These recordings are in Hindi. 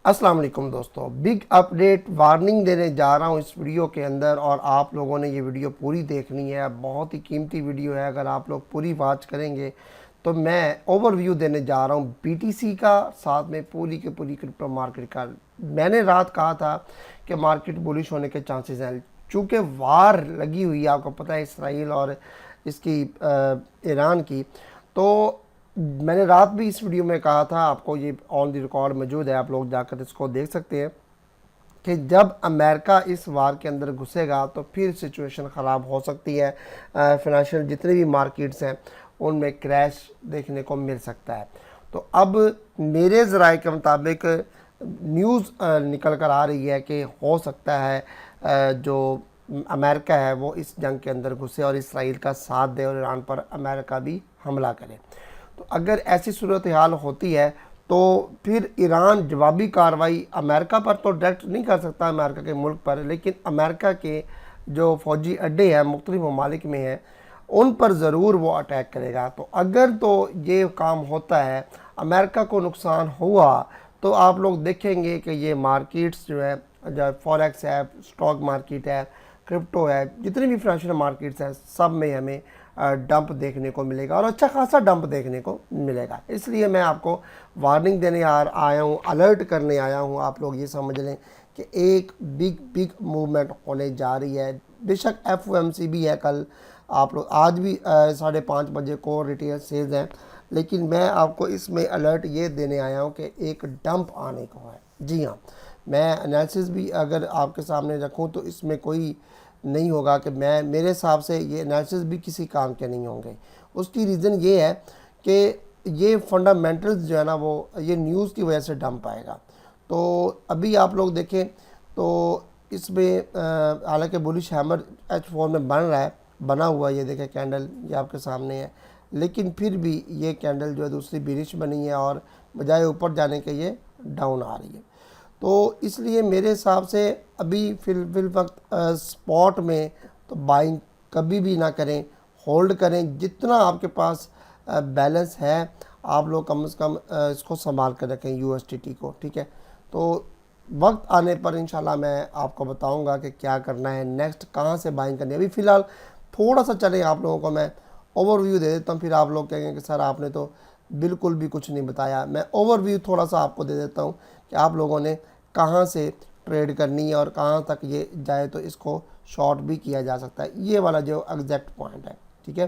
अस्सलाम वालेकुम दोस्तों, बिग अपडेट वार्निंग देने जा रहा हूँ इस वीडियो के अंदर और आप लोगों ने ये वीडियो पूरी देखनी है। बहुत ही कीमती वीडियो है, अगर आप लोग पूरी वॉच करेंगे तो मैं ओवरव्यू देने जा रहा हूँ बीटीसी का, साथ में पूरी की पूरी क्रिप्टो मार्केट का। मैंने रात कहा था कि मार्केट बुलिश होने के चांसेस हैं, चूँकि वार लगी हुई है, आपको पता है इसराइल और इसकी ईरान की। तो मैंने रात भी इस वीडियो में कहा था, आपको ये ऑन द रिकॉर्ड मौजूद है, आप लोग जाकर इसको देख सकते हैं कि जब अमेरिका इस वार के अंदर घुसेगा तो फिर सिचुएशन ख़राब हो सकती है। फिनेंशियल जितने भी मार्केट्स हैं उनमें क्रैश देखने को मिल सकता है। तो अब मेरे ज़राए के मुताबिक न्यूज़ निकल कर आ रही है कि हो सकता है जो अमेरिका है वो इस जंग के अंदर घुसे और इसराइल का साथ दे और ईरान पर अमेरिका भी हमला करे। तो अगर ऐसी सूरत हाल होती है तो फिर ईरान जवाबी कार्रवाई अमेरिका पर तो डायरेक्ट नहीं कर सकता, अमेरिका के मुल्क पर, लेकिन अमेरिका के जो फ़ौजी अड्डे हैं मुख्तलिफ ममालिक में हैं उन पर ज़रूर वो अटैक करेगा। तो अगर तो ये काम होता है, अमेरिका को नुकसान हुआ, तो आप लोग देखेंगे कि ये मार्केट्स जो है, जो फॉरेक्स है, स्टॉक मार्केट है, क्रिप्टो है, जितनी भी फाइनेंशियल मार्केट्स हैं, सब में हमें डंप देखने को मिलेगा और अच्छा खासा डंप देखने को मिलेगा। इसलिए मैं आपको वार्निंग देने आया हूँ, अलर्ट करने आया हूँ। आप लोग ये समझ लें कि एक बिग मूवमेंट होने जा रही है। बेशक एफओएमसी भी है कल, आप लोग आज भी 5:30 बजे को रिटेल सेल्स हैं, लेकिन मैं आपको इसमें अलर्ट ये देने आया हूँ कि एक डंप आने को है। जी हाँ, मैं एनालिसिस भी अगर आपके सामने रखूँ तो इसमें कोई नहीं होगा कि मेरे हिसाब से ये एनालिसिस भी किसी काम के नहीं होंगे। उसकी रीज़न ये है कि ये फंडामेंटल्स जो है ना, वो ये न्यूज़ की वजह से डंप आएगा। तो अभी आप लोग देखें तो इसमें हालांकि बुलिश हैमर H4 में बना हुआ, ये देखें कैंडल ये आपके सामने है, लेकिन फिर भी ये कैंडल जो है दूसरी बिरिश बनी है और बजाय ऊपर जाने के ये डाउन आ रही है। तो इसलिए मेरे हिसाब से अभी फिल वक्त स्पॉट में तो बाइंग कभी भी ना करें, होल्ड करें। जितना आपके पास बैलेंस है आप लोग कम से कम इसको संभाल कर रखें USDT को, ठीक है। तो वक्त आने पर इंशाल्लाह मैं आपको बताऊंगा कि क्या करना है, नेक्स्ट कहाँ से बाइंग करनी है। अभी फ़िलहाल थोड़ा सा चले, आप लोगों को मैं ओवरव्यू दे देता हूँ, फिर आप लोग कहेंगे कि सर आपने तो बिल्कुल भी कुछ नहीं बताया। मैं ओवरव्यू थोड़ा सा आपको दे देता हूँ कि आप लोगों ने कहाँ से ट्रेड करनी है और कहाँ तक ये जाए तो इसको शॉर्ट भी किया जा सकता है। ये वाला जो एग्जैक्ट पॉइंट है, ठीक है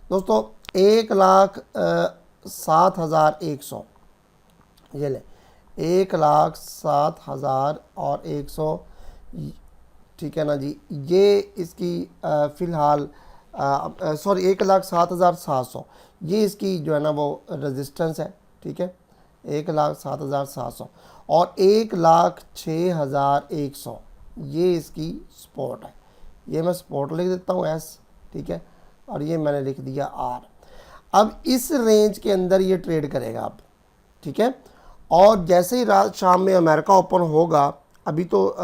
दोस्तों। 1,07,100, ये ले 1,07,100, ठीक है ना जी। ये इसकी फ़िलहाल सॉरी 1,07,700, ये इसकी जो है ना वो रेजिस्टेंस है, ठीक है। 1,07,700 और 1,06,100 ये इसकी स्पॉट है। ये मैं स्पॉट लिख देता हूँ S, ठीक है, और ये मैंने लिख दिया R। अब इस रेंज के अंदर ये ट्रेड करेगा अब, ठीक है। और जैसे ही रात शाम में अमेरिका ओपन होगा, अभी तो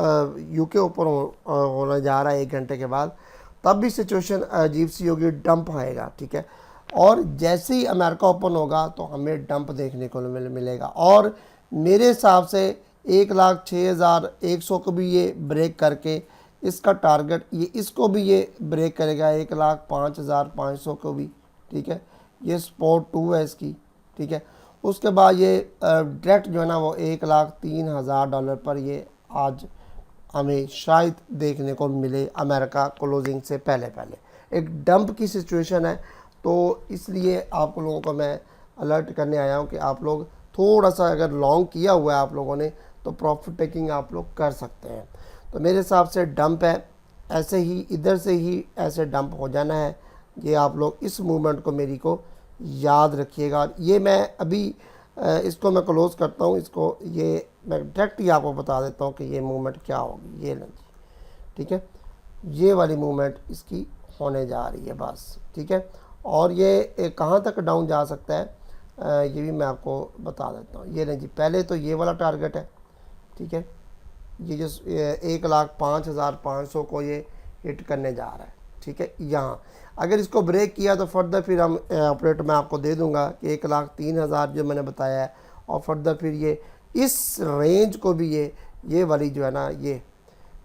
UK ओपन होने जा रहा है 1 घंटे के बाद, तब भी सिचुएशन अजीब सी होगी, डंप आएगा, ठीक है। और जैसे ही अमेरिका ओपन होगा तो हमें डंप देखने को मिलेगा और मेरे हिसाब से 1,06,100 को भी ये ब्रेक करके इसका टारगेट, ये इसको भी ये ब्रेक करेगा 1,05,500 को भी, ठीक है। ये स्पॉट 2 है इसकी, ठीक है। उसके बाद ये डायरेक्ट जो है ना वो $1,03,000 पर ये आज हमें शायद देखने को मिले अमेरिका क्लोजिंग से पहले एक डंप की सिचुएशन है। तो इसलिए आप लोगों को मैं अलर्ट करने आया हूँ कि आप लोग थोड़ा सा अगर लॉन्ग किया हुआ है आप लोगों ने तो प्रॉफिट टेकिंग आप लोग कर सकते हैं। तो मेरे हिसाब से डंप है, ऐसे ही इधर से ही ऐसे डंप हो जाना है। ये आप लोग इस मूवमेंट को मेरी को याद रखिएगा। ये मैं अभी इसको मैं क्लोज़ करता हूँ, इसको ये मैं डायरेक्ट ही आपको बता देता हूँ कि ये मूवमेंट क्या होगी। ये लें, ठीक है, ये वाली मूवमेंट इसकी होने जा रही है बस, ठीक है। और ये कहाँ तक डाउन जा सकता है ये भी मैं आपको बता देता हूँ। ये नहीं जी, पहले तो ये वाला टारगेट है, ठीक है। ये जो 1,05,500 को ये हिट करने जा रहा है, ठीक है। यहाँ अगर इसको ब्रेक किया तो फर्दर फिर हम ऑपरेटर मैं आपको दे दूंगा कि 1,03,000 जो मैंने बताया है, और फर्दर फिर ये इस रेंज को भी ये वाली जो है ना, ये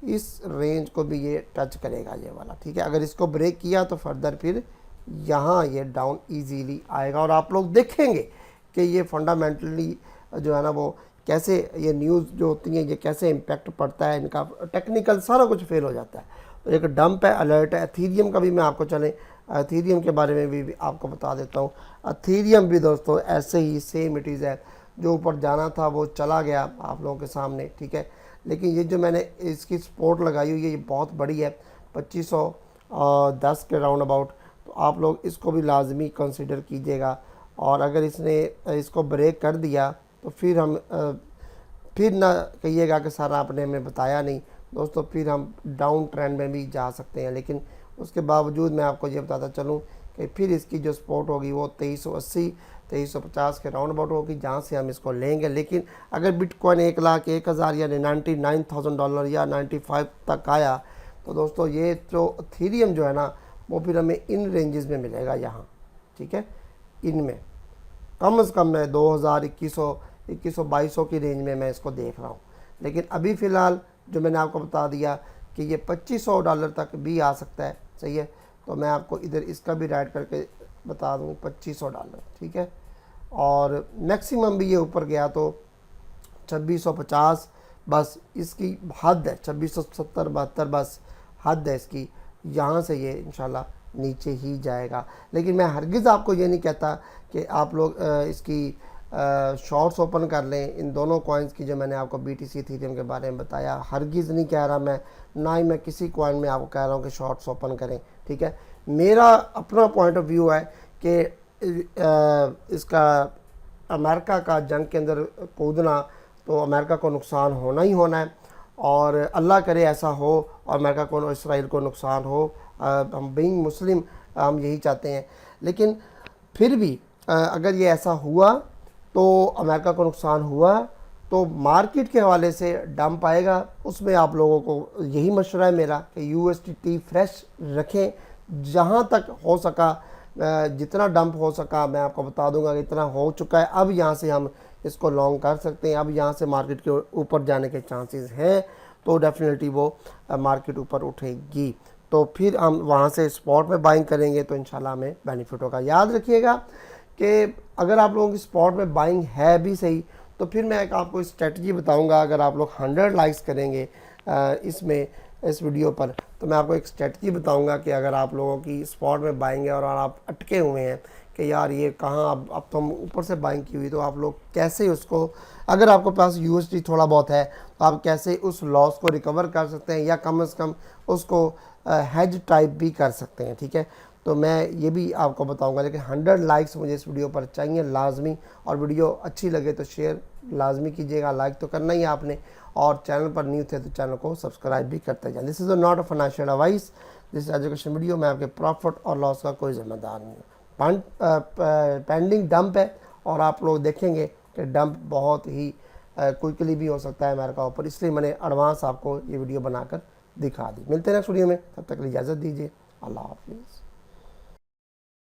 इस रेंज को भी ये टच करेगा ये वाला, ठीक है। अगर इसको ब्रेक किया तो फर्दर फिर यहाँ ये डाउन इजीली आएगा और आप लोग देखेंगे कि ये फंडामेंटली जो है ना वो कैसे, ये न्यूज़ जो होती हैं ये कैसे इम्पेक्ट पड़ता है, इनका टेक्निकल सारा कुछ फेल हो जाता है। तो एक डंप है, अलर्ट है। एथीरियम का भी मैं आपको चले एथीरियम के बारे में भी आपको बता देता हूँ। एथीरियम भी दोस्तों ऐसे ही सेम इट इज़ है, जो ऊपर जाना था वो चला गया आप लोगों के सामने, ठीक है। लेकिन ये जो मैंने इसकी सपोर्ट लगाई हुई है ये बहुत बड़ी है, 2510 के राउंड अबाउट। तो आप लोग इसको भी लाजमी कंसिडर कीजिएगा। और अगर इसने इसको ब्रेक कर दिया तो फिर हम फिर ना कहिएगा कि सारा आपने हमें बताया नहीं दोस्तों, फिर हम डाउन ट्रेंड में भी जा सकते हैं। लेकिन उसके बावजूद मैं आपको ये बताता चलूँ कि फिर इसकी जो सपोर्ट होगी वो 2380 2350 के राउंड अबाउट होगी, जहाँ से हम इसको लेंगे। लेकिन अगर बिटकॉइन 1,01,000 या $99,000 या 95 तक आया तो दोस्तों ये जो एथीरियम जो है ना वो फिर हमें इन रेंजेस में मिलेगा यहाँ, ठीक है। इनमें कम से कम मैं 2000 2100 2200 की रेंज में मैं इसको देख रहा हूँ। लेकिन अभी फ़िलहाल जो मैंने आपको बता दिया कि ये $2500 तक भी आ सकता है, सही है। तो मैं आपको इधर इसका भी राइट करके बता दूँ, $2500, ठीक है। और मैक्सिमम भी ये ऊपर गया तो 2650 बस इसकी हद है, 2670 72 बस हद है इसकी। यहाँ से ये इंशाल्लाह नीचे ही जाएगा। लेकिन मैं हरगिज़ आपको ये नहीं कहता कि आप लोग इसकी शॉर्ट्स ओपन कर लें इन दोनों कॉइन्स की, जो मैंने आपको BTC इथेरियम के बारे में बताया। हरगिज़ नहीं कह रहा मैं, ना ही मैं किसी कॉइन में आपको कह रहा हूँ कि शॉर्ट्स ओपन करें, ठीक है। मेरा अपना पॉइंट ऑफ व्यू है कि इसका अमेरिका का जंग के अंदर कूदना तो अमेरिका को नुकसान होना ही होना है, और अल्लाह करे ऐसा हो और अमेरिका को इसराइल को नुकसान हो। हम बीइंग मुस्लिम हम यही चाहते हैं। लेकिन फिर भी अगर ये ऐसा हुआ तो अमेरिका को नुकसान हुआ तो मार्केट के हवाले से डंप आएगा। उसमें आप लोगों को यही मशवरा है मेरा कि USDT फ्रेश रखें, जहाँ तक हो सका जितना डंप हो सका मैं आपको बता दूंगा कि इतना हो चुका है। अब यहाँ से हम इसको लॉन्ग कर सकते हैं। अब यहाँ से मार्केट के ऊपर जाने के चांसेस हैं, तो डेफिनेटली वो मार्केट ऊपर उठेगी। तो फिर हम वहाँ से स्पॉट में बाइंग करेंगे तो इंशाल्लाह हमें बेनिफिट होगा। याद रखिएगा कि अगर आप लोगों की स्पॉट में बाइंग है भी सही तो फिर मैं एक आपको स्ट्रेटजी बताऊंगा। अगर आप लोग 100 लाइक्स करेंगे इसमें इस वीडियो पर तो मैं आपको एक स्ट्रेटजी बताऊंगा कि अगर आप लोगों की स्पॉट में बाइंग है और आप अटके हुए हैं कि यार ये कहाँ, अब तो हम ऊपर से बाइंग की हुई, तो आप लोग कैसे उसको, अगर आपके पास USD थोड़ा बहुत है तो आप कैसे उस लॉस को रिकवर कर सकते हैं या कम से कम उसको हेज टाइप भी कर सकते हैं, ठीक है। तो मैं ये भी आपको बताऊंगा। लेकिन 100 लाइक्स मुझे इस वीडियो पर चाहिए लाजमी, और वीडियो अच्छी लगे तो शेयर लाजमी कीजिएगा, लाइक तो करना ही है आपने, और चैनल पर न्यू थे तो चैनल को सब्सक्राइब भी करते जाएं। This is not a financial advice, this education video. मैं आपके प्रॉफिट और लॉस का कोई जिम्मेदार नहीं हूँ। पेंडिंग डंप है और आप लोग देखेंगे कि डंप बहुत ही क्विकली भी हो सकता है अमेरिका ऊपर, इसलिए मैंने एडवांस आपको ये वीडियो बनाकर दिखा दी। मिलते हैं नेक्स्ट वीडियो में, तब तक इजाज़त दीजिए। अल्लाह हाफिज़।